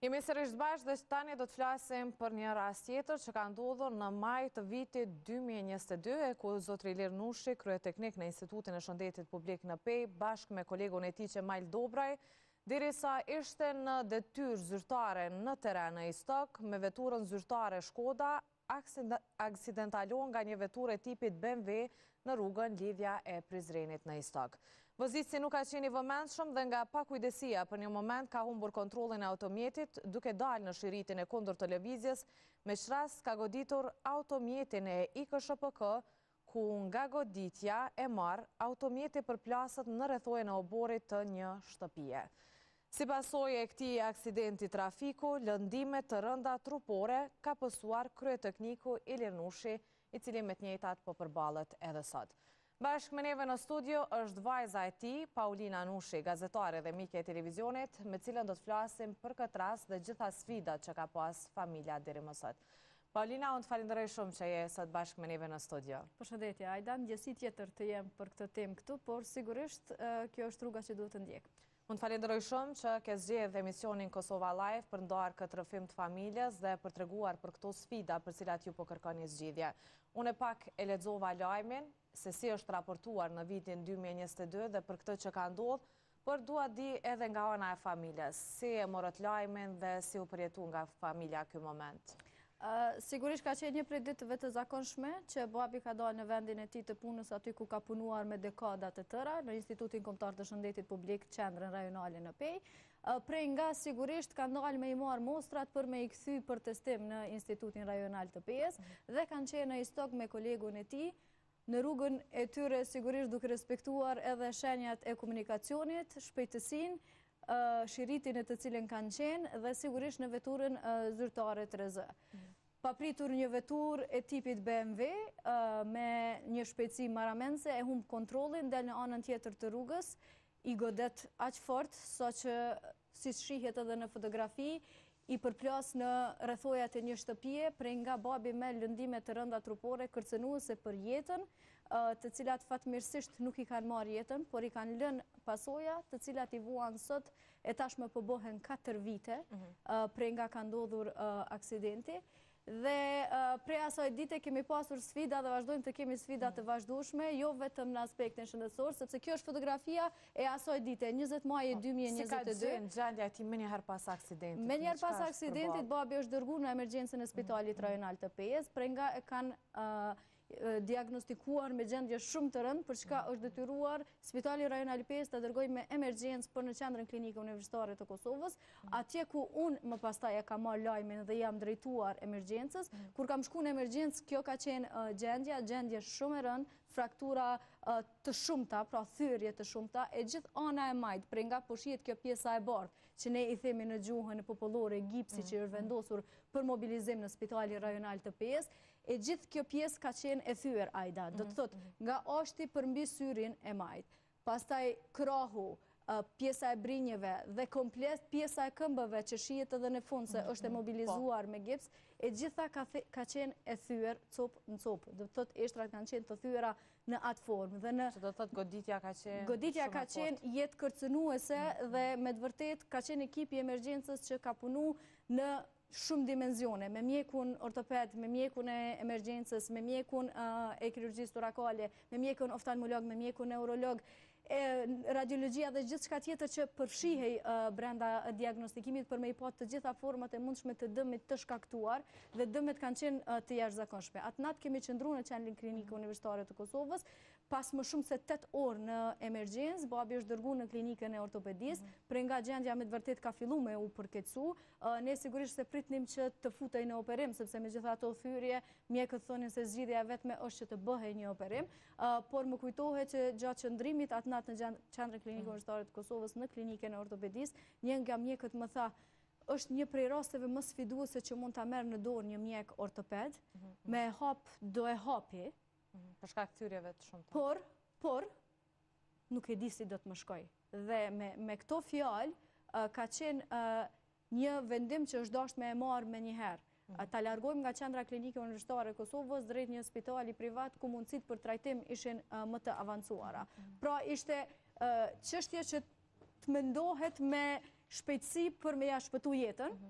Jemi sërish bashkë dhe tani do të flasim për një rast tjetër që ka ndodhur në maj të vitit 2022, ku zotri Ilir Nushi, kryeteknik në Institutin e Shëndetit Publik në Pej, bashkë me kolegun e tij Qemal Dobraj, derisa ishte në detyrë zyrtare në teren e Istok, me veturën zyrtare Shkoda, aksidentalohen nga një veturë e tipit BMW në rrugën lidhja e Prizrenit në Istok. Vozitësi nuk ka qenë i vëmendshëm dhe nga pakujdesia për një moment ka humbur kontrollin e automjetit duke dalë në shiritin e kundër të lëvizjes, me qras ka goditur automjetin e IKSHPK, ku nga goditja e marë automjeti përplasët në rrethojën e oborit të një shtëpie. Si pasojë e këtij aksidenti trafiku, lëndime të rënda trupore ka pësuar kryetekniku Ilir Nushi, i cili me të njëjtat po përballet edhe sot. Bashkë me neve në studio është vajza e tij, Paulina Nushi, gazetare dhe mike e televizionit, me cilën do të flasim për këtë rast dhe gjitha sfidat që ka pas familja deri më sot. Paulina, unë të falenderoj shumë që je sot bashkë me neve në studio. Përshëndetje, Ajda, ndjesi tjetër të jem për këtë temë këtu, por sigurisht kjo është rruga që duhet të ndjek. Unë të falenderoj shumë që ke zgjedhur emisionin Kosova Live për ndarë këtë rrëfim të familjes dhe për treguar për këto sfida për cilat ju po kërkoni zgjidhje. Unë pak e lexova lajmin se si është raportuar në vitin 2022 dhe për këtë që ka ndodhur, por dua di edhe nga ana e familjes, si e morët lajmin dhe si u përjetu nga familja ky moment. Sigurisht ka qenë një prej ditëve të zakonshme që babi ka dalë në vendin e tij të punës aty ku ka punuar me dekada të tëra në Institutin Kombëtar të Shëndetit Publik, qendrën rajonale në Pej. Prej nga sigurisht ka ndalë me i marë mostrat për me i kthy për testim në Institutin Rajonal të Pejës dhe kanë qenë në Istok me kolegun e tij në rrugën e tyre, sigurisht duke respektuar edhe shenjat e komunikacionit, shpejtësinë, shiritin e të cilën kanë qenë dhe sigurisht në veturën zyrtare 3Z. Papritur një vetur e tipit BMW me një shpejtësi maramense e humb kontrollin, del në anën tjetër të rrugës, i godet aq fort, sa që si shihet edhe në fotografi, i përplas në rrethojat e një shtëpie, prej nga babi me lëndime të rënda trupore, kërcënuese për jetën, të cilat fatmirësisht nuk i kanë marrë jetën, por i kanë lënë pasoja, të cilat i vuan sot e tashmë po bëhen 4 vite, prej nga ka ndodhur aksidenti. Dhe prej asaj dite kemi pasur sfida dhe vazhdojmë të kemi sfida të vazhdueshme, jo vetëm në aspektin shëndetësor, sepse kjo është fotografia e asaj dite, 20 maj 2022. Si ka qenë gjendja e tij më njëherë pas aksidentit? Më njëherë pas aksidentit, babi është dërguar në emergjencën e Spitalit Rajonal të Pejës, prej nga e kanë diagnostikuar me gjendje shumë të rëndë, për çka është detyruar Spitali Rajonal i Pejës të dërgojë me emergjencë për në qendrën klinike universitare të Kosovës, atje ku unë më pastaj e kam marrë lajmin dhe jam drejtuar emergjencës. Kur kam shkuar në emergjencë, kjo ka qenë gjendje shumë e rëndë, fraktura të shumta, pra thyrje të shumta, e gjithë ana e majt, prej nga po shihet kjo pjesa e bardhë, që ne i themi në gjuhën popullore gipsi që është vendosur për mobilizim në Spitali Rajonal të Pejës, e gjithë kjo pjesë ka qenë e thyer, Ajda, do të thotë nga ashti për mbi syrin e majt. Pastaj krahu, pjesa e brinjeve dhe komplet pjesa e këmbëve që shihet edhe në fund se është e mobilizuar me gips, e gjitha ka qenë e thyer cop në cop. Do të thotë eshtrat kanë qenë të thyera në atë formë dhe në që do të thotë goditja ka qenë jetë kërcënuese dhe me të vërtet ka qenë ekipi i emergjencës që ka punu në shumë dimenzione, me mjekun ortoped, me mjekun e emergjencës, me mjekun e kirurgjisë torakale, me mjekun oftalmolog, me mjekun neurolog, radiologjia dhe gjithë shka tjetër që përfshihej brenda diagnostikimit për me i pat të gjitha format e mundshme të dëmit të shkaktuar dhe dëmet kanë qenë të jashtëzakonshme. Atë natë kemi qëndru në qendrën klinike universitare të Kosovës, pas më shumë se 8 orë në emergjencë, babi është dërguar në klinikën e ortopedisë, prej nga gjendja me të vërtet ka filluar me u përkeqësu. Ne sigurisht se pritnim që të futej në operim, sepse me gjitha ato thyrje, mjekët thonin se zgjidhja vetme është që të bëhej një operim, por më kujtohet që gjatë qëndrimit atë natë në qendrën klinike universitare të Kosovës në klinikën e ortopedisë, një nga mjekët më tha, është një prej rasteve më sfiduese që mund ta merr në dorë një mjek ortoped, me hap do e hapi, për shkak të thyrjeve të shumta. Por nuk e di si do të më shkoj. Dhe me këto fjalë ka qenë një vendim që është dashur me e marr më një herë. Ta largojmë nga qendra klinike universitare e Kosovës drejt një spitali privat ku mundësitë për trajtim ishin më të avancuara. Pra ishte çështje që të mendohet me shpejtësi për me ja shpëtu jetën,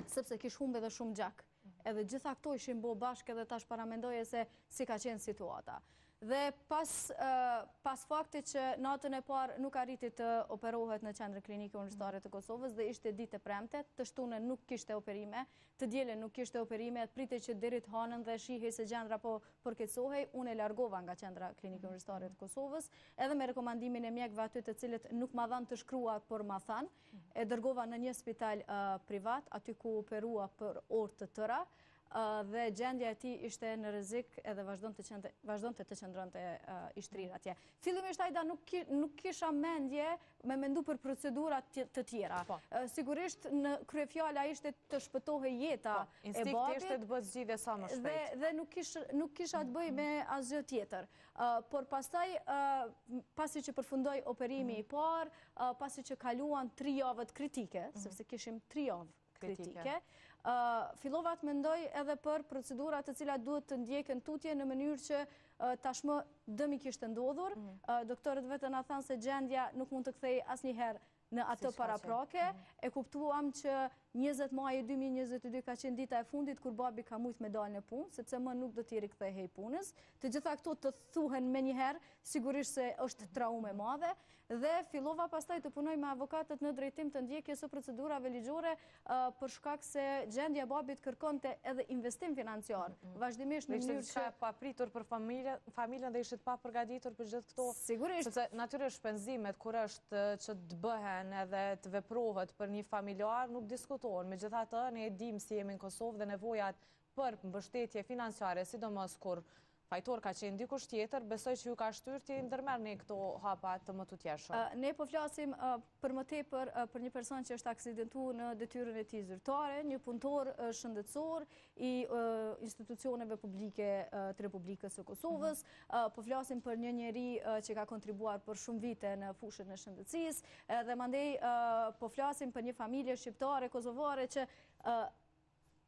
sepse kish humbe dhe shumë gjak. Edhe gjitha këto ishin bo bashkë edhe tash paramendoje se si ka qenë situata. Dhe pas faktit që natën e parë nuk arriti të operohet në qendrën klinike universitare të Kosovës dhe ishte ditë e premte, të shtunën nuk kishte operime, të dielën nuk kishte operime, prite që dirit hanën dhe shihej se gjendra po përkecohej, unë e largova nga qendra klinike universitare të Kosovës, edhe me rekomandimin e mjekëve aty të cilët nuk ma dhanë të shkruar por ma thanë, e dërgova në një spital privat, aty ku operua për orë të tëra, dhe gjendja e tij ishte në rrezik edhe vazhdonte të qëndronte i shtrirë atje. Fillimisht Ajda nuk kisha mendje me mendu për procedura të tjera. Sigurisht në kryefjala ishte të shpëtohej jeta e babit. Instinkti ishte të bëj zgjidhje sa më shpejt. Dhe nuk kisha të bëj me asgjë tjetër. Por pastaj, pasi që përfundoi operimi i parë, pasi që kaluan 3 javët kritike, sepse kishim 3 javë kritike, fillova të mendoj edhe për procedurat të cilat duhet të ndjekën tutje në mënyrë që tashmë dëmi kishte ndodhur. Doktorët vetë na thanë se gjendja nuk mund të kthej asnjëherë në atë paraprake. E kuptuam që 20 maj 2022 ka qenë dita e fundit kur babi ka mujt me dalë në punë, sepse më nuk do t'i rikthehej punës. Të gjitha këto të thuhen me njëherë, sigurisht se është traume madhe, dhe fillova pastaj të punoj me avokatët në drejtim të ndjekjes së procedurave ligjore për shkak se gjendja e babit kërkonte edhe investim financiar. Vazhdimisht në mënyrë që pa pritur për familjen dhe ishit pa përgatitur për gjithë këto. Sigurisht. Sepse natyrisht shpenzimet kur është që të bëhen edhe të veprohet për një familjar nuk diskutohen. Megjithatë, ne e dim si jemi në Kosovë dhe nevojat për mbështetje financiare, sidomos kur fajtor ka qenë dikush tjetër, besoj që ju ka shtyrë të ndërmerrni këto hapa të më tutjeshëm. Ne po flasim për më tepër për një person që është aksidentuar në detyrën e tij zyrtare, një punëtor shëndetësor i institucioneve publike të Republikës së Kosovës. Po flasim për një njeri që ka kontribuar për shumë vite në fushën e shëndetësisë dhe mandej po flasim për një familje shqiptare kosovare që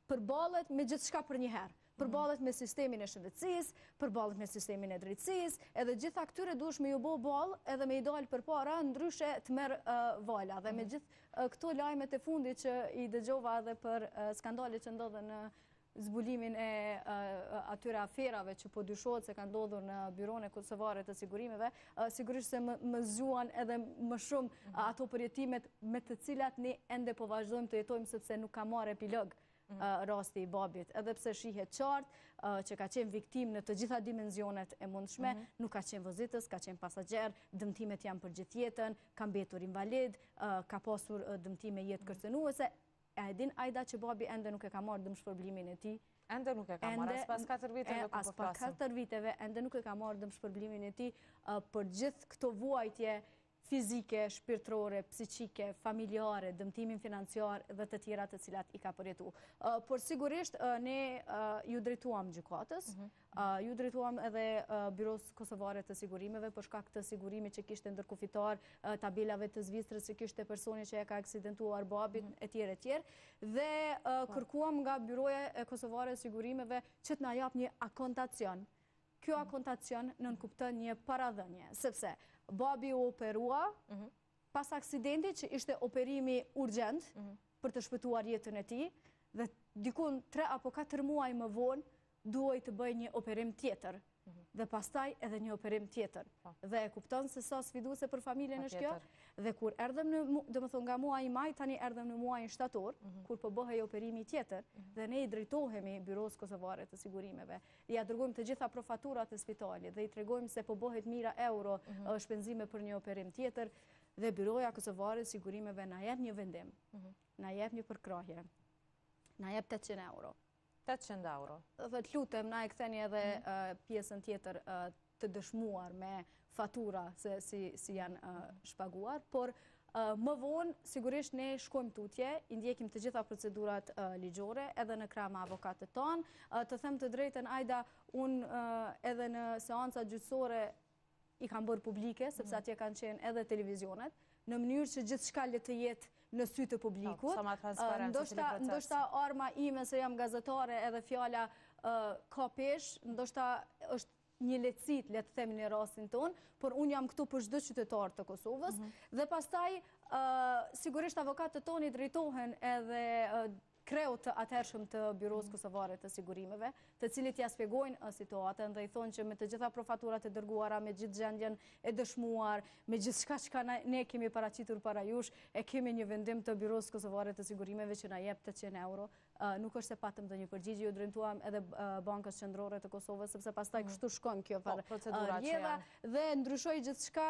përballet me gjithçka për një herë. Përballet me sistemin e shëndetësisë, përballet me sistemin e drejtësisë, edhe gjitha këtyre duhesh me ju bë ballë edhe me i dalë përpara, ndryshe të merr vala. Dhe me gjithë këto lajmet e fundit që i dëgjova edhe për skandalet që ndodhen në zbulimin e atyre aferave që po dyshohet se kanë ndodhur në Byronë e Kosovare të Sigurimeve, sigurisht se më zgjuan edhe më shumë ato përjetimet me të cilat ne ende po vazhdojmë të jetojmë sepse nuk ka marrë epilog rasti i babit, edhe pse shihet qartë që ka qenë viktim në të gjitha dimenzionet e mundshme, nuk ka qenë vozitës, ka qenë pasagjer, dëmtimet janë për gjithë jetën, ka mbetur invalid, ka pasur dëmtime jetë kërcënuese. E din Ajda që babi ende nuk e ka marrë dëmshpërblimin e tij. Ende nuk e ka marrë, as pas 4 viteve ku po flasim. As pas 4 viteve ende nuk e ka marrë dëmshpërblimin e tij për gjithë këto vuajtje fizike, shpirtërore, psiqike, familjare, dëmtimin financiar dhe të tjera të cilat i ka përjetu. Por sigurisht ne ju drejtuam gjykatës, ju drejtuam edhe Byros Kosovare të Sigurimeve për shkak të sigurimit që kishte ndërkufitar, tabelave të Zvicrës që kishte personi që e ka aksidentuar babin e tjerë, dhe kërkuam nga Byroja e Kosovare të Sigurimeve që të na jap një akontacion. Kjo akontacion nënkupton një paradhënie, sepse babi u operua pas aksidentit që ishte operimi urgjent për të shpëtuar jetën e tij dhe dikun 3 apo 4 muaj më vonë duhej të bëj një operim tjetër dhe pastaj edhe një operim tjetër. Dhe e kupton se sa sfiduese për familjen është kjo. Dhe kur erdhëm nga muaji maj, tani erdhëm në muajin shtator, kur po bëhej operimi tjetër, dhe ne i drejtohemi Byros Kosovare të Sigurimeve. Ja dërgojmë të gjitha profaturat e spitalit dhe i tregojmë se po bëhet mijëra euro shpenzime për një operim tjetër, dhe Byroja Kosovare të Sigurimeve na jep një vendim, na jep një përkrahje, na jep 800 euro. 800 euro. Dhe të lutem, na e ktheni edhe pjesën tjetër të dëshmuar me fatura se si janë shpaguar, por më vonë sigurisht ne shkojmë tutje, i ndjekim të gjitha procedurat ligjore, edhe në krah me avokatët tonë. Të them të drejtën, Ajda, unë edhe në seanca gjyqësore i kam bërë publike, sepse atje kanë qenë edhe televizionet, në mënyrë që gjithçka le të jetë në sy të publikut. Ndoshta arma ime se jam gazetare edhe fjala ka pesh, ndoshta është një lecit, le të themi në rastin tonë, por unë jam këtu për çdo qytetar të Kosovës, dhe pastaj sigurisht avokatët tonë i drejtohen edhe kreut të atëhershëm të Byros Kosovare të Sigurimeve, të cilit ja shpjegojnë situatën dhe i thonë që me të gjitha profaturat e dërguara, me gjithë gjendjen e dëshmuar, me gjithë shka që ne kemi paraqitur para jush, e kemi një vendim të Byros Kosovare të Sigurimeve që na jep 800 euro. Nuk është se patëm dhe një përgjigje, ju drejtuam edhe Bankës Qendrore të Kosovës, sepse pastaj kështu shkon kjo rjedha dhe ndryshoi gjithçka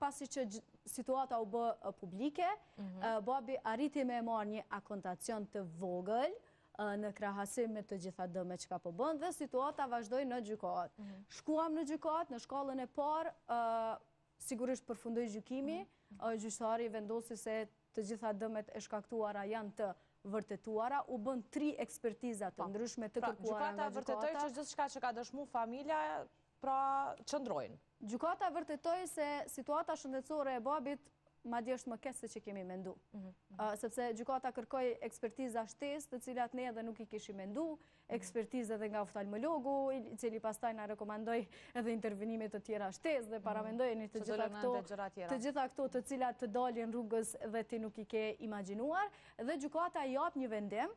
pasi që situata u bë publike, babi arriti me marrë një akontacion të vogël në krahasim me të gjitha dëmet që ka po bën dhe situata vazhdoi në gjykat. Shkuam në gjykat, në shkallën e parë, sigurisht përfundoi gjykimi, gjyqtari vendosi se të gjitha dëmet e shkaktuara janë të vërtetuara, u bën 3 ekspertiza të ndryshme të kërkuara nga gjykata. Gjykata vërtetoi që gjithçka që ka dëshmuar familja pra qëndrojnë. Gjykata vërtetoi se situata shëndetësore e babit madje është më keq se që kemi mendu. Sepse gjykata kërkoi ekspertiza shtesë, të cilat ne edhe nuk i kishim mendu, ekspertizë edhe nga oftalmologu, i cili pastaj na rekomandoi edhe intervenime të tjera shtesë dhe paramendojeni të gjitha këto të cilat të dalin rrugës dhe ti nuk i ke imagjinuar, dhe gjykata i jap një vendim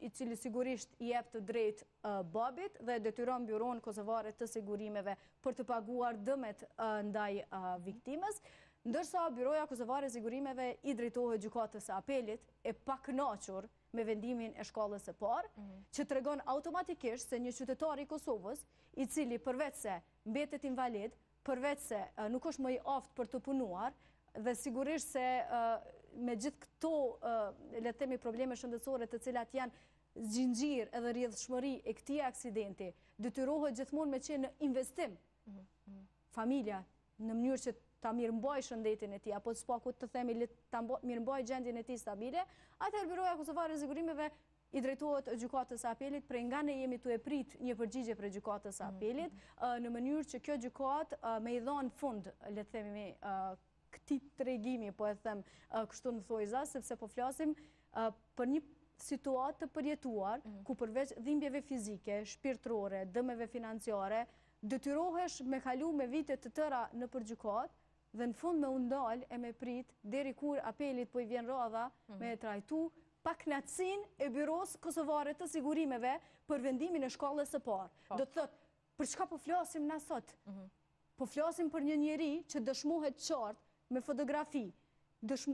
i cili sigurisht i jep të drejt babit dhe detyron Byron Kosovare të Sigurimeve për të paguar dëmet ndaj viktimës, ndërsa Byroja Kosovare e Sigurimeve i drejtohet gjykatës së apelit e pakënaqur me vendimin e shkallës së parë, që tregon automatikisht se një qytetar i Kosovës, i cili përveç se mbetet invalid, përveç se nuk është më i aftë për të punuar, dhe sigurisht se me gjithë këto le të themi probleme shëndetësore të cilat janë xhinxhir edhe rrjedhshmëri e këtij aksidenti, detyrohet gjithmonë me qenë në investim familja në mënyrë që ta mirëmbaj shëndetin e tij, apo s'paku të themi ta mirëmbaj gjendjen e tij stabile, atëherë Byroja Kosovare e Sigurimeve i drejtohet gjykatës së apelit, prej nga ne jemi tu e prit një përgjigje për gjykatës së apelit, në mënyrë që kjo gjykatë me i dhënë fund, le të themi, këtij tregimi, po e them kështu në thojza, sepse po flasim për një situatë të përjetuar, ku përveç dhimbjeve fizike, shpirtërore, dëmeve financiare, detyrohesh me kalu me vite të tëra në përgjykat, dhe në fund me undal e me prit, deri kur apelit po i vjen radha me e trajtu paknaqësinë e Byros Kosovare të Sigurimeve për vendimin e shkallës së parë. Do të thotë, për çka po flasim na sot? Po flasim për një njeri që dëshmohet qartë me fotografi.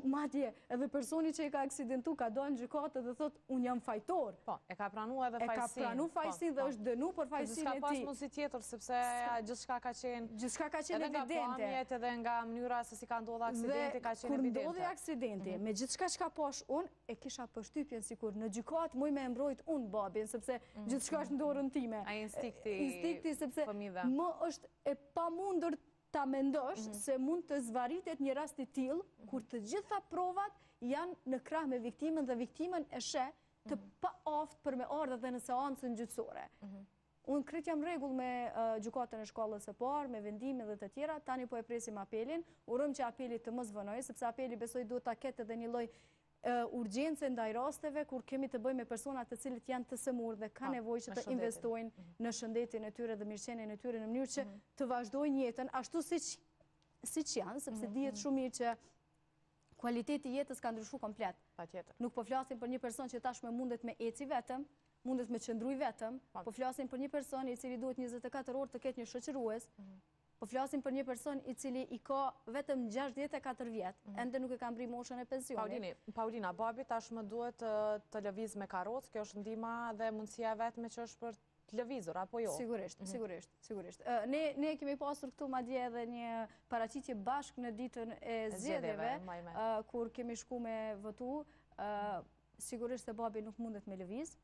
Madje edhe personi që i ka aksidentu ka dalë në gjykatë dhe thotë unë jam fajtor. Po, e ka pranuar edhe fajsin. E ka pranuar fajsin dhe është dënu për fajsin e tij. S'ka pas mundësi tjetër sepse gjithçka ka qenë evidente. Edhe nga pamjet edhe nga mënyra se si ka ndodhur aksidenti ka qenë evidente. Kur ndodhi aksidenti, me gjithçka që ka pash unë, e kisha përshtypjen sikur në gjykatë muj me mbrojt unë babin, sepse gjithçka është në dorën time. Ai instinkti sepse më është e pamundur ta mendosh se mund të zvaritet një rast i tillë kur të gjitha provat janë në krah me viktimën dhe viktimën e sheh të pa aftë për me ardhur dhe në seancën gjyqësore. Unë krejt jam rregull me gjykatën e shkallës së parë, me vendime dhe të tjera, tani po e presim apelin, urojmë që apeli të mos vënojë, sepse apeli besoj duhet ta ketë edhe një lloj urgjence ndaj rasteve kur kemi të bëjmë me persona të cilët janë të sëmurë dhe ka nevojë që të investojnë në shëndetin e tyre dhe mirëqenien e tyre në mënyrë që të vazhdojnë jetën ashtu siç janë, sepse dihet shumë mirë që kualiteti i jetës ka ndryshuar komplet. Patjetër. Nuk po flasim për një person që tashmë mundet me eci vetëm, mundet me qëndruj vetëm, po flasim për një person i cili duhet 24 orë të ketë një shoqërues. Po flasim për një person i cili i ka vetëm 64 vjet, ende nuk e ka mbri moshën e pensionit. Paulina, babi tashmë duhet të lëviz me karrocë, kjo është ndihma dhe mundësia vetme që është për të lëvizur apo jo? Sigurisht. Ne kemi pasur këtu madje edhe një paraqitje bashkë në ditën e zgjedhjeve, kur kemi shku me votu. Sigurisht se babi nuk mundet me lëviz,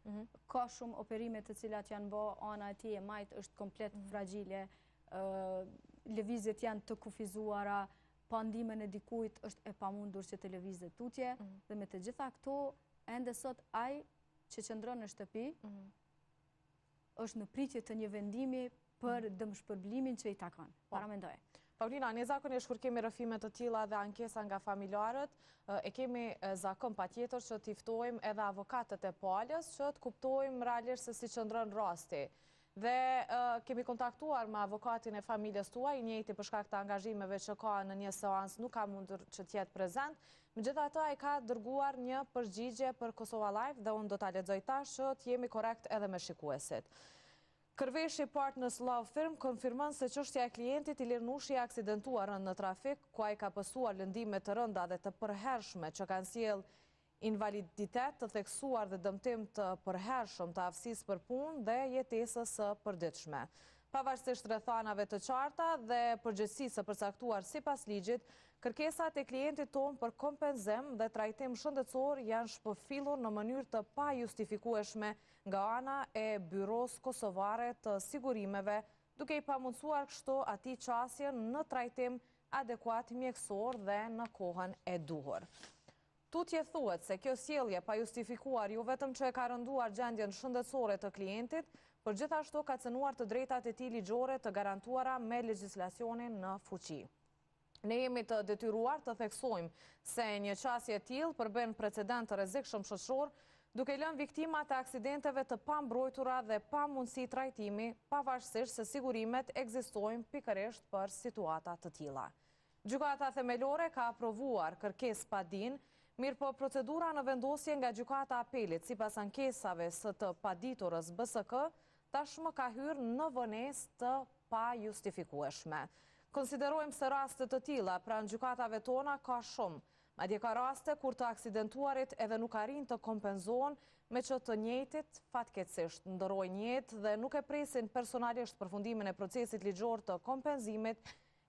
ka shumë operime të cilat janë bë, ana e tij e majt është komplet fragile. Lëvizjet janë të kufizuara, pa ndihmën e dikujt është e pamundur që të lëvizet tutje, dhe me të gjitha këto ende sot ai që qëndron në shtëpi është në pritje të një vendimi për dëmshpërblimin që i takon. Paramendoj. Paulina, ne zakonisht kur kemi rrëfime të tilla dhe ankesa nga familjarët, e kemi zakon patjetër që t'i ftojmë edhe avokatët e palës që të kuptojmë realisht se si qëndron rasti. Dhe kemi kontaktuar me avokatin e familjes tuaj, i njëjti për shkak të angazhimeve që ka në një seancë nuk ka mundur që të jetë prezent. Megjithatë, ai ka dërguar një përgjigje për Kosova Live dhe unë do ta lexoj tash që të jemi korrekt edhe me shikuesit. Kërveshi Partners Law Firm konfirmon se çështja e klientit Ilir Nushi e aksidentuar në trafik, ku ai ka pasur lëndime të rënda dhe të përhershme që kanë sjell invaliditet të theksuar dhe dëmtim të përhershëm të aftësisë për punë dhe jetesës së përditshme. Pavarësisht rrethanave të qarta dhe përgjegjësisë së përcaktuar sipas ligjit, kërkesat e klientit tonë për kompenzim dhe trajtim shëndetësor janë shpërfillur në mënyrë të pajustifikueshme nga ana e Byros Kosovare të Sigurimeve, duke i pamundsuar kështu atij qasjen në trajtim adekuat mjekësor dhe në kohën e duhur. Tutje thuhet se kjo sjellje pa justifikuar jo vetëm që e ka rënduar gjendjen shëndetësore të klientit, por gjithashtu ka cënuar të drejtat e tij ligjore të garantuara me legjislacionin në fuqi. Ne jemi të detyruar të theksojmë se një qasje e tillë përbën precedent të rrezikshëm shoqëror, duke lënë viktimat e aksidenteve të pambrojtura dhe pa mundësi trajtimi, pavarësisht se sigurimet ekzistojnë pikërisht për situata të tilla. Gjykata themelore ka aprovuar kërkesë pa dinë, mirë po procedura në vendosje nga gjykata e apelit sipas ankesave së të paditurës BSK tashmë ka hyrë në vonesë të pajustifikueshme. Konsiderojmë se raste të tilla pranë gjykatave tona ka shumë. Madje ka raste kur të aksidentuarit edhe nuk arrin të kompenzohen me që të njëjtit fatkeqësisht ndërrojnë jetë dhe nuk e presin personalisht përfundimin e procesit ligjor të kompenzimit,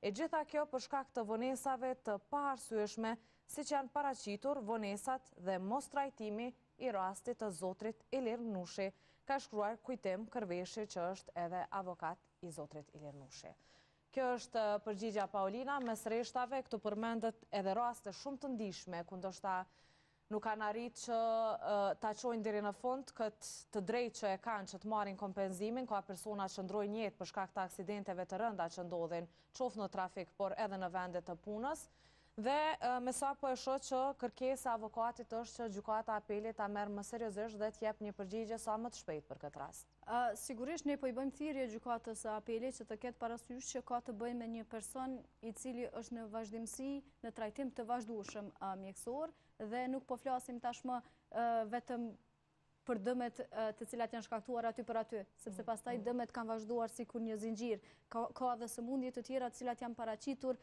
e gjitha kjo për shkak të vonesave të paarsyeshme, siç janë paraqitur vonesat dhe mos trajtimi i rastit të zotrit Ilir Nushi, ka shkruar Kujtim Kërveshi, që është edhe avokat i zotrit Ilir Nushi. Kjo është përgjigja Paulina, mes rreshtave këtu përmendet edhe raste shumë të ndihshme ku ndoshta nuk kanë arritur që ta çojnë deri në fund këtë të drejtë që e kanë që të marrin kompenzimin, ka persona që ndrojnë jetë për shkak të aksidenteve të rënda që ndodhin qoftë në trafik, por edhe në vendet të punës. Dhe me sa po e shoh që kërkesa e avokatit është që gjykata e apelit ta merr më seriozisht dhe të jep një përgjigje sa më të shpejtë për këtë rast. Sigurisht ne po i bëjmë thirrje gjykatës së apelit që të ketë parasysh që ka të bëjë me një person i cili është në vazhdimsi në trajtim të vazhdueshëm mjekësor dhe nuk po flasim tashmë vetëm për dëmet të cilat janë shkaktuar aty për aty, sepse pastaj dëmet kanë vazhduar sikur një zinxhir. Ka edhe sëmundje të tjera të cilat janë paraqitur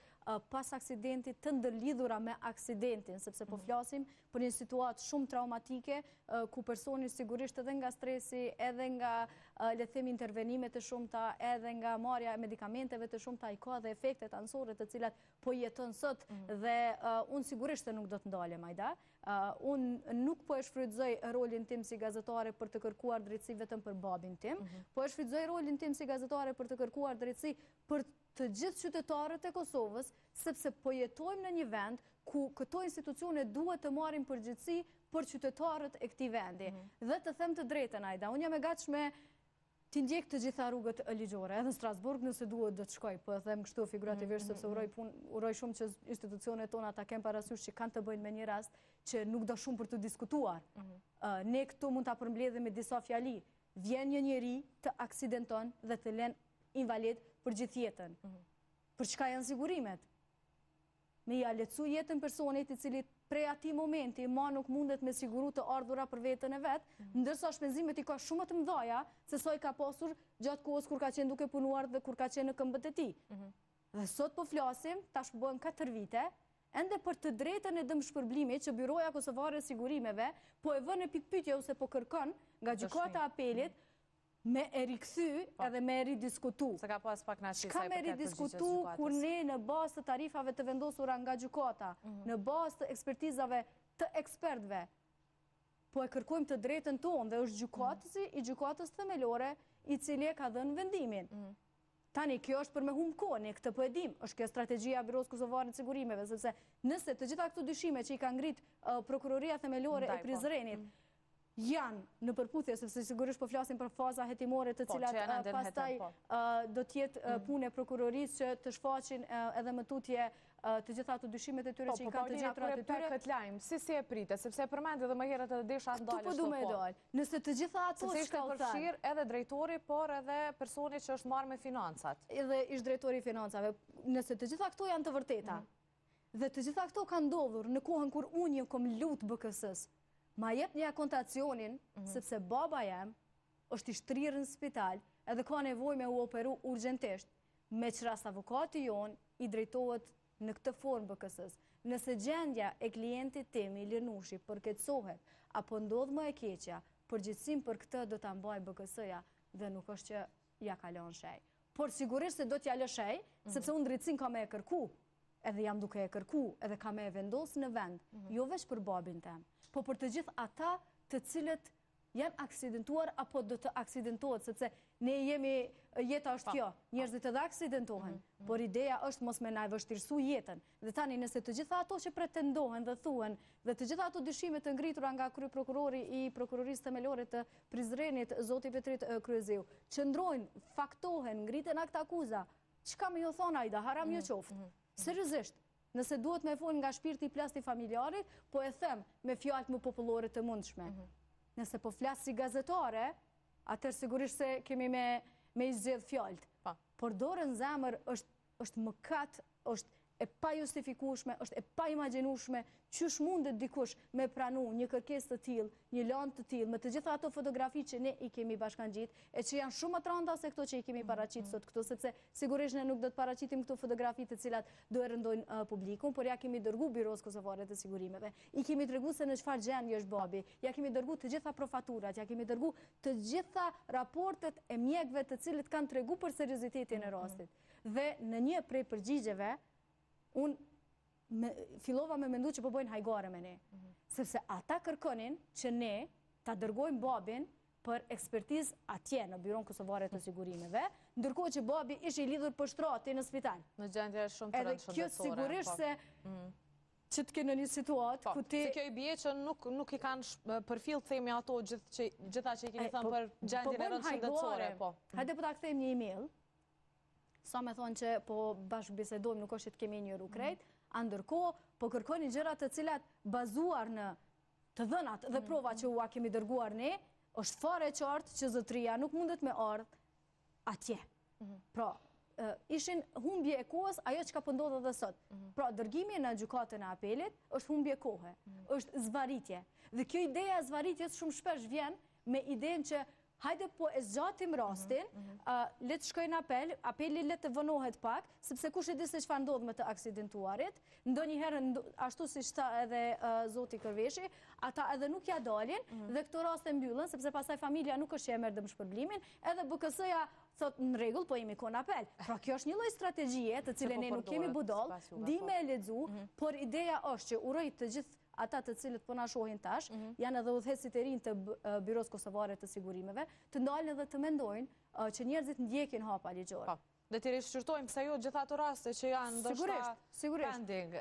pas aksidentit të ndërlidhura me aksidentin, sepse po flasim për një situatë shumë traumatike ku personi sigurisht edhe nga stresi, edhe nga le të themi intervenimet e shumta, edhe nga marrja e medikamenteve të shumta, i ka dhe efektet anësore të cilat po jeton sot dhe unë sigurisht se nuk do të ndalem ajda. Unë nuk po e shfrytëzoj rolin tim si gazetare për të kërkuar drejtësi vetëm për babin tim, po e shfrytëzoj rolin tim si gazetare për të kërkuar drejtësi për të gjithë qytetarët e Kosovës, sepse po jetojmë në një vend ku këto institucione duhet të marrin përgjegjësi për qytetarët e këtij vendi. Dhe të them të drejtën ajda, unë jam e gatshme ti ndjek të gjitha rrugët ligjore, edhe në Strasburg nëse duhet do të shkoj, po e them kështu figurativisht sepse uroj shumë që institucionet tona ta kenë parasysh që kanë të bëjnë me një rast që nuk do shumë për të diskutuar. Ne këtu mund ta përmbledhim me disa fjali. Vjen një njeri të aksidenton dhe të lën invalid për gjithë jetën. Për çka janë sigurimet? Me ja lehtësu jetën personit i cili prej atij momenti ma nuk mundet me siguru të ardhura për veten e vet, ndërsa shpenzimet i ka shumë të mëdha se sa i ka pasur gjatë kohës kur ka qenë duke punuar dhe kur ka qenë në këmbët e tij. Dhe sot po flasim, tash bëhen 4 vite, ende për të drejtën e dëmshpërblimit që Byroja Kosovare e Sigurimeve po e vën në pikpyetje ose po kërkon nga gjykata e apelit me e rikthy edhe me e ridiskutu. Se ka pas pak na Çka me ridiskutu kur ne në bazë të tarifave të vendosura nga gjykata, në bazë të ekspertizave të ekspertëve, po e kërkojmë të drejtën tonë dhe është gjykatësi i gjykatës themelore i cili e ka dhënë vendimin. Tani kjo është për me humbë kohë, ne këtë po e dim, është kjo strategjia e Byros Kosovare të Sigurimeve, sepse nëse të gjitha këto dyshime që i ka ngrit prokuroria themelore e Prizrenit janë në përputhje, sepse sigurisht po flasim për faza hetimore të cilat pastaj do të jetë punë e prokurorisë që të shfaqin edhe më tutje të gjitha ato dyshimet e tyre që i kanë të gjetrat e tyre. Po, këtë lajmë, si e prite, sepse përmendë edhe më herët edhe desha ndalë shto po. Nëse të gjitha ato që ka u thënë. Përfshirë edhe drejtori, por edhe personi që është marrë me financat. Edhe ish drejtori i financave. Nëse të gjitha këto janë të vërteta, dhe të gjitha këto kanë ndodhur në kohën kur unë kom lutë BKS-s, ma jep një akontacionin, sepse baba jem është i shtrirë në spital, edhe ka nevoj me u operu urgentisht, me që rast avokati jonë i drejtohet në këtë formë BKS-s. Nëse gjendja e klientit temi, Lirnushi, përketësohet, apo ndodhë më e keqja, përgjithësim për këtë do të mbaj BKS-ja dhe nuk është që ja kalon shej. Por sigurisht se do t'ja lë shej, sepse unë drejtësin ka me e kërku, edhe jam duke e kërku, edhe ka me e vendosë në vend, jo veç për babin tem, po për të gjithë ata të cilët janë aksidentuar apo do të aksidentohet, sepse ne jemi, jeta është kjo, njerëzit edhe aksidentohen, por ideja është mos me na e vështirësu jetën. Dhe tani nëse të gjitha ato që pretendohen dhe thuen, dhe të gjitha ato dyshimet të ngritura nga kryeprokurori i prokurorisë themelore të Prizrenit, zoti Petrit Kryezeu, qëndrojnë, faktohen, ngriten akt akuza, çka me jo thonë ajda, haram jo qoftë. Seriozisht, nëse duhet me fol nga shpirti i plasti familjarit, po e them me fjalë më popullore të mundshme. Nëse po flasë si gazetare, atër sigurisht se kemi me i zgjedh fjallët. Por dorën zemër është mëkat, është e pa justifikushme, është e pa imaginushme, qysh mundet dikush me pranu një kërkes të tillë, një lanë të tillë, me të gjitha ato fotografi që ne i kemi bashkangjit, e që janë shumë më të rënda se këto që i kemi paraqit sot këtu, sepse sigurisht ne nuk do të paraqitim këto fotografi të cilat do e rëndojnë publikun, por ja kemi dërgu Biros Kosovare të Sigurimeve, i kemi tregu se në çfarë gjendje është babi, ja kemi dërgu të gjitha profaturat, ja kemi dërgu të gjitha raportet e mjekëve të cilët kanë tregu për seriozitetin e rastit. Dhe në një prej përgjigjeve unë fillova me mendu që po bojnë hajgare me ne. Sepse ata kërkonin që ne ta dërgojmë babin për ekspertiz atje në Byron Kosovare të Sigurimeve, ndërkohë që babi ishte i lidhur për shtrati në spital. Në gjendje shumë të rëndë shëndetësore. Edhe kjo sigurisht se që të kënë një situatë ku ti... Se kjo i bje që nuk i kanë përfil të themi ato gjitha që i keni thënë për gjendje në rëndë shëndetësore. Hajde po ta kthejmë një email, sa me thonë që po bashkë bisedojmë nuk është që të kemi një krejt, ndërkohë po kërkoni gjërat të cilat bazuar në të dhënat dhe prova që ua kemi dërguar ne, është fare qartë që zotëria nuk mundet me ardhë atje. Pra, ishin humbje e kohës ajo që ka pëndodhë dhe sot. Pra, dërgimi në gjykatën e apelit është humbje kohë, është zvaritje. Dhe kjo ideja e zvaritjes shumë shpesh vjen me idenë që hajde po e zgjatim rastin, le të shkojnë apel, apeli le të vënohet pak, sepse kush e di se çfarë ndodh me të aksidentuarit, ndonjëherë ashtu si shta edhe zoti Kërveshi, ata edhe nuk ja dalin dhe këto raste mbyllen, sepse pastaj familja nuk është që e merr dëmshpërblimin, edhe BKS-ja thot në rregull, po jemi kon apel. Pra kjo është një lloj strategjie të cilën ne nuk kemi budall, di me e lexu, por ideja është që uroj të gjithë ata të cilët po na shohin tash, janë edhe udhëheqësit e rinj të Byros Kosovare të Sigurimeve, të ndalin dhe të mendojnë që njerëzit ndjekin hapa ligjore. Dhe të rishqyrtojmë se jo gjitha të raste që janë ndoshta pending.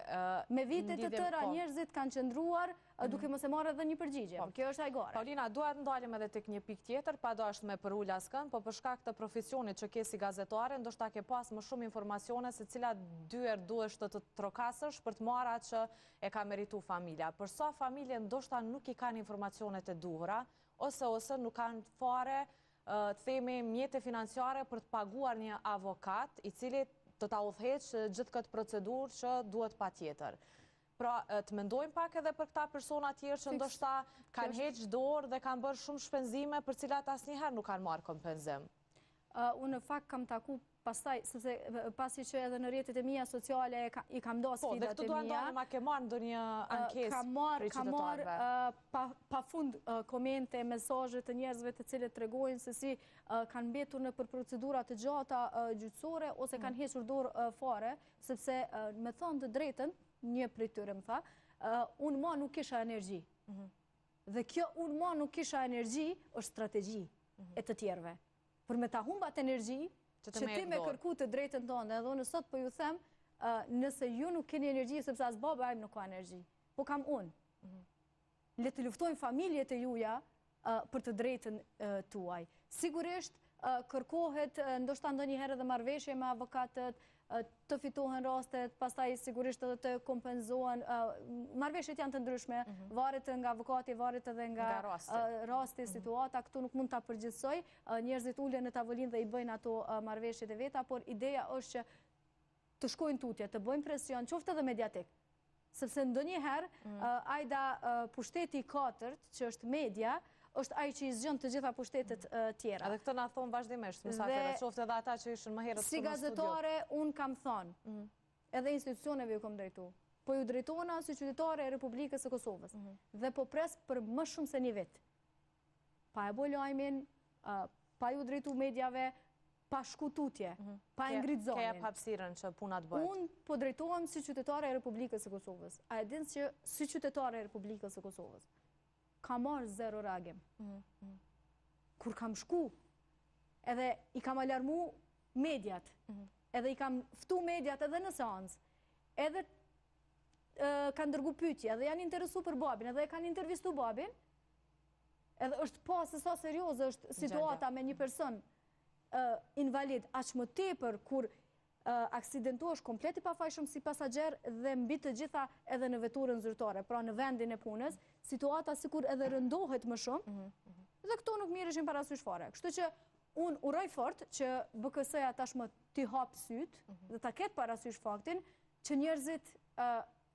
Me vite të tëra njerëzit kanë qëndruar duke mos e marrë edhe një përgjigje. Kjo është hajgare. Paulina, duhet ndalim edhe tek një pikë tjetër, pa dashur me përul askën, po për shkak të profesionit që ke si gazetare, ndoshta ke pas më shumë informacione se cilat dyer duhesh të trokasësh për të marrë atë që e ka merituar familja. Për sa familje ndoshta nuk i kanë informacionet e duhura, ose nuk kanë fare të themi mjete financiare për të paguar një avokat i cili të ta udhëheqë gjithë këtë procedurë që duhet patjetër. Pra, të mendojmë pak edhe për këta persona tjerë që ndoshta kanë heqë dorë dhe kanë bërë shumë shpenzime për cilat asnjëherë nuk kanë marrë kompenzim. Unë në fakt kam taku pastaj, sepse pasi që edhe në rrjetet e mia sociale i kam do sfidat e mia. Po, dhe këtu duan dalë ma ke marrë ndonjë ankesë për i qytetarëve. Ka marrë pa fund komente, mesazhe të njerëzve të cilët tregojnë se si kanë mbetur në për procedura të gjata gjyqësore ose kanë hequr dorë fare, sepse me thonë të drejtën, një prej tyre më tha, unë ma nuk kisha energji. Dhe kjo unë ma nuk kisha energji është strategji e të tjerve. Për me ta humbat energji, që ti me kërku të drejtën tonë, edhe unë sot po ju them, nëse ju nuk keni energji, sepse as baba im nuk ka energji, po kam unë. Le të luftojnë familjet e juja për të drejtën tuaj. Sigurisht, kërkohet, ndoshta ndonjëherë edhe marrëveshje me avokatët, të fitohen rastet, pastaj sigurisht edhe të kompenzohen. Marrëveshjet janë të ndryshme, varet nga avokati, varet edhe nga rasti, situata, këtu nuk mund ta përgjithsoj. Njerëzit ulen në tavolinë dhe i bëjnë ato marrëveshjet e veta, por ideja është që të shkojnë tutje, të bëjnë presion, qoftë edhe mediatik. Sepse ndonjëherë ajda pushteti i katërt, që është media, është ai që i zgjon të gjitha pushtetet tjera. Edhe këtë na thon vazhdimisht, mysafirë, qoftë edhe ata që ishin më herët si gazetare, unë kam thonë, edhe institucioneve ju kam drejtu, po ju drejtona si qytetare e Republikës së Kosovës, dhe po pres për më shumë se një vit. Pa e bo lajmin, pa ju drejtu medjave, pa shku tutje, pa e ngrit zonin. Keja hapësirën që puna të bëhet. Unë po drejtohem si qytetare e Republikës së Kosovës. A e dinë që si qytetare e Republikës së Kosovës ka marrë zero reagim. Kur kam shku, edhe i kam alarmu mediat, edhe i kam ftu mediat edhe në seancë, edhe kanë dërgu pyetje, edhe janë interesu për babin, edhe kanë intervistu babin, edhe është pa se sa serioze është situata me një person invalid, aq më tepër kur aksidentohesh komplet i pafajshëm si pasager dhe mbi të gjitha edhe në veturën zyrtare, pra në vendin e punës, situata sikur edhe rëndohet më shumë, dhe këto nuk mirëshin parasysh fare. Kështu që unë uroj fort që BKS-ja tashmë t'i hapë syt dhe ta ketë parasysh faktin që njerëzit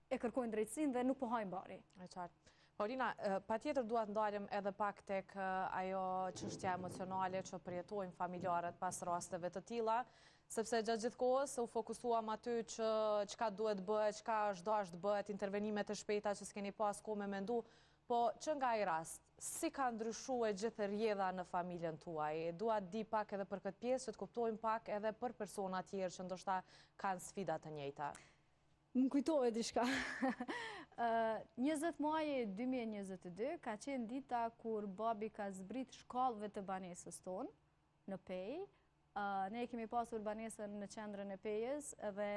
e kërkojnë drejtësinë dhe nuk po hajnë bari. E qartë. Paulina, pa tjetër duat ndaljem edhe pak tek ajo çështja emocionale që përjetojnë familjarët pas rasteve të tilla, sepse gjatë gjithë kohës u fokusuam aty që çka duhet bëhet, çka është dashur të bëhet, intervenimet e shpejta që s'keni pas kohë me mendu, po që nga ai rast, si ka ndryshuar gjithë rrjedha në familjen tuaj? Dua të di pak edhe për këtë pjesë që të kuptojmë pak edhe për persona të tjerë që ndoshta kanë sfida të njëjta. Më kujtohet diçka. 20 muaj 2022 ka qenë dita kur babi ka zbrit shkallëve të banesës tonë në Pej. Ne kemi pasur banesën në qendrën e Pejës dhe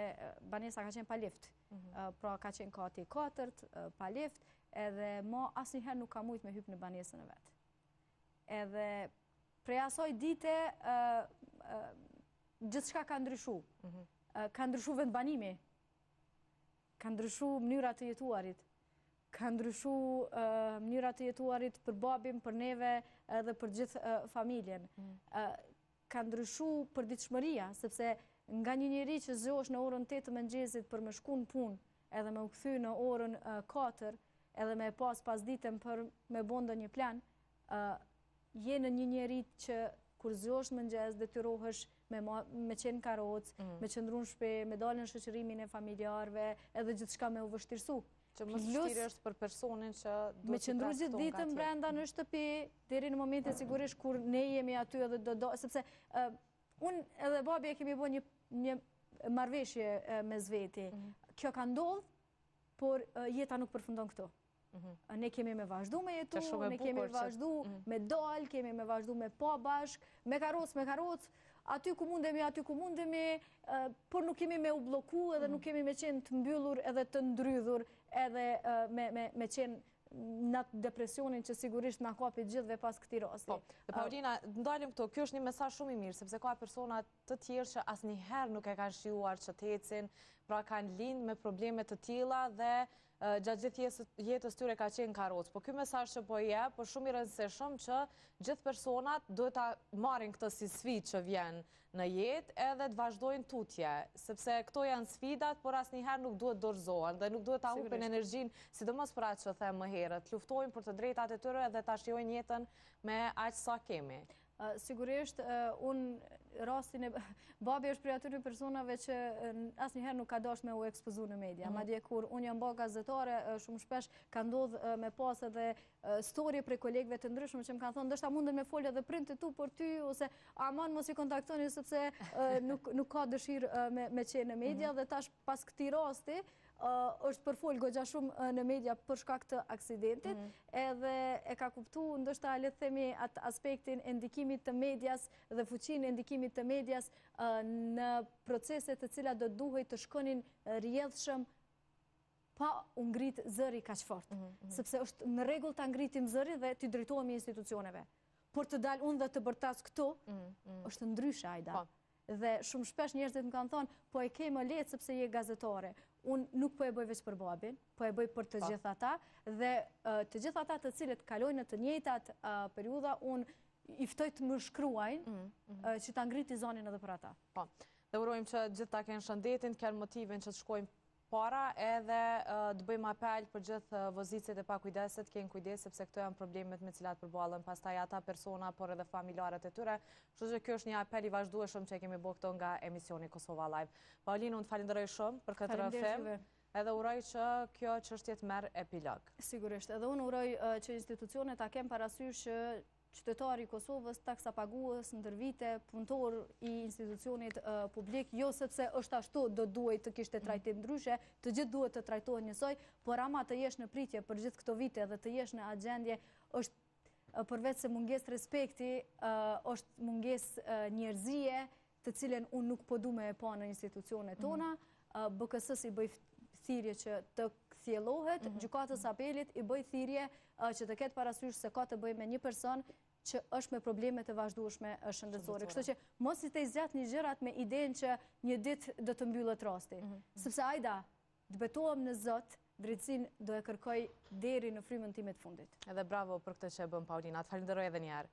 banesa ka qenë pa lift. Pra ka qenë kati 4, pa lift, edhe ma asnjëherë nuk ka mujt me hyp në banesën e vet. Edhe prej asaj dite gjithçka ka ndryshu. Ka ndryshu vendbanimi. Ka ndryshu mënyrat të jetuarit, ka ndryshu mënyrat të jetuarit për babin, për neve dhe për gjithë familjen. Ka ndryshu përditshmëria, sepse nga një njeri që zgjohesh në orën 8 të mëngjesit për me shku në punë, edhe me u kthy në orën 4, edhe me pas ditën për me bë ndonjë plan, je në një njeri që kur zgjohesh në mëngjes detyrohesh me qenë karoc, me qëndru në shpe, me dalë në shoqërimin e familjarëve, edhe gjithçka me u vështirësu. Që më vështirë është për personin që me qëndru gjithë ditën brenda në shtëpi, deri në momentin sigurisht kur ne jemi aty edhe do, sepse unë edhe babi e kemi bërë një marrëveshje me zveti. Kjo ka ndodhur, por jeta nuk përfundon këtu. Ne kemi me vazhdu me jetu, ne kemi me vazhdu me dal, kemi me vazhdu me pa bashk, me karoc, aty ku mundemi, por nuk kemi me u bloku edhe nuk kemi me qenë të mbyllur edhe të ndrydhur edhe me qenë në atë depresionin që sigurisht na kapi gjithve pas këtij rasti. Po, Paulina, ndalim këto, kjo është një mesazh shumë i mirë, sepse ka persona të tjerë që asnjëherë nuk e kanë shijuar që të ecin, pra kanë lind me probleme të tilla dhe gjatë gjithë jetës tyre ka qenë karoc. Po ky mesazh që po jep, po shumë i rëndësishëm që gjithë personat duhet ta marrin këtë si sfidë që vjen në jetë edhe të vazhdojnë tutje, sepse këto janë sfidat, por asnjëherë nuk duhet dorëzohen dhe nuk duhet ta humbin energjinë, sidomos për atë që them më herët, luftojnë për të drejtat e tyre dhe ta shijojnë jetën me aq sa kemi. Sigurisht, unë rastin e babi është prej atyre personave që asnjëherë nuk ka dashur me u ekspozu në media. Madje kur unë jam bërë gazetare, shumë shpesh ka ndodhur me pas edhe story prej kolegëve të ndryshëm që më kanë thonë, ndoshta munden me folë edhe prindët tu për ty, ose aman mos i kontaktoni sepse nuk ka dëshirë me qenë në media, dhe tash pas këtij rasti është përfol goxha shumë në media për shkak të aksidentit, edhe e ka kuptu ndoshta le të themi atë aspektin e ndikimit të medias dhe fuqinë e ndikimit të medias në procese të cilat do duhej të shkonin rrjedhshëm pa u ngrit zëri kaq fort. Sepse është në rregull ta ngritim zërin dhe të drejtohemi institucioneve. Por të dal unë dhe të bërtas këtu, është ndryshe ajda. Dhe shumë shpesh njerëzit më kanë thonë, po e ke më lehtë sepse je gazetare. Unë nuk po e bëj veç për babin, po e bëj për të gjithë ata, dhe të gjithë ata të cilët kalojnë në të njëjtat periudha, unë i ftoj të më shkruajnë që ta ngriti zonin edhe për ata. Po, dhe urojmë që gjithë ta kenë shëndetin, kenë motivin që të shkojmë para, edhe të bëjmë apel për gjithë vozicit e pa kujdeset, kenë kujdes, sepse këto janë problemet me cilat përballen pastaj ata persona, por edhe familjarët e tyre. Kështu që kjo është një apel i vazhdueshëm që kemi bërë këto nga emisioni Kosova Live. Paulinë, unë të falenderoj shumë për këtë rrëfim, edhe uroj që kjo çështje të merr epilog. Sigurisht, edhe unë uroj që institucionet ta kenë parasysh që qytetari i Kosovës, taksa pagues, ndër vite, punëtor i institucionit publik, jo sepse është ashtu do duhet të kishte trajtim ndryshe, të gjithë duhet të trajtohen njësoj, por ama të jesh në pritje për gjithë këto vite dhe të jesh në agjendje, është përveç se munges respekti, është munges njerëzie, të cilën unë nuk po du me e pa në institucionet tona, BKS-s i bëj thirrje që të kthjellohet, gjykatës apelit i bëj thirrje që të ketë parasysh se ka të bëjë me një person që është me probleme të vazhdueshme shëndetësore. Kështu që mos i të zgjatni gjërat me idenë që një ditë do të mbyllet rasti. Sepse ajda, të betohem në Zot, drejtësinë do e kërkoj deri në frymën time të fundit. Edhe bravo për këtë që e bën Paulina. Të falenderoj edhe një herë.